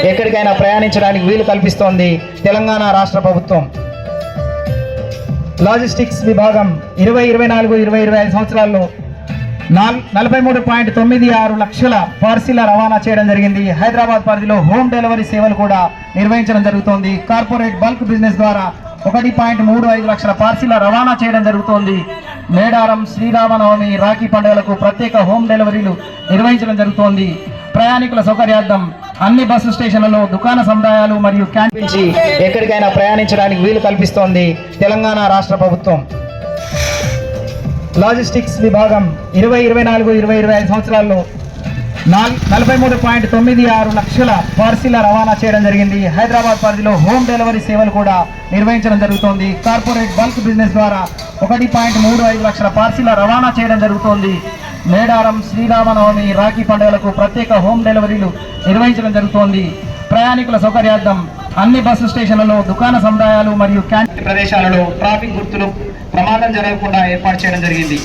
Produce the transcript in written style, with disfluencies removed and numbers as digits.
ఎక్కడికైనా ప్రయాణించడానికి వీలు కల్పిస్తోంది తెలంగాణ రాష్ట్ర ప్రభుత్వం. లాజిస్టిక్స్ విభాగం 2024-2025 సంవత్సరాల్లో 43.96 లక్షల పార్సిల్ రవాణా చేయడం జరిగింది. హైదరాబాద్ పరిధిలో హోమ్ డెలివరీ సేవలు కూడా నిర్వహించడం జరుగుతోంది. కార్పొరేట్ బల్క్ బిజినెస్ ద్వారా 1.35 లక్షల పార్సిల్ రవాణా చేయడం జరుగుతోంది. మేడారం, శ్రీరామనవమి, రాఖీ పండుగలకు ప్రత్యేక హోమ్ డెలివరీలు నిర్వహించడం జరుగుతోంది. ప్రయాణికుల సౌకర్యార్థం అన్ని బస్సు స్టేషన్లలో దుకాణ సముదాయాలు మరియు క్యాంటీన్ ఎక్కడికైనా ప్రయాణించడానికి వీలు కల్పిస్తోంది తెలంగాణ రాష్ట్ర ప్రభుత్వం. లాజిస్టిక్స్ విభాగం 2024-2025 సంవత్సరాల్లో 43.96 లక్షల పార్సిల్ రవాణా చేయడం జరిగింది. హైదరాబాద్ పరిధిలో హోమ్ డెలివరీ సేవలు కూడా నిర్వహించడం జరుగుతోంది. కార్పొరేట్ బల్క్ బిజినెస్ ద్వారా 1.35 లక్షల పార్సిల్ రవాణా చేయడం జరుగుతోంది. మేడారం, శ్రీరామనవమి, రాఖీ పండుగలకు ప్రత్యేక హోమ్ డెలివరీలు నిర్వహించడం జరుగుతోంది. ప్రయాణికుల సౌకర్యార్థం అన్ని బస్సు స్టేషన్లలో దుకాణ సముదాయాలు మరియు క్యాంటీన్ ప్రదేశాలలో ట్రాఫిక్ గుర్తులు ప్రమాదం జరగకుండా ఏర్పాటు చేయడం జరిగింది.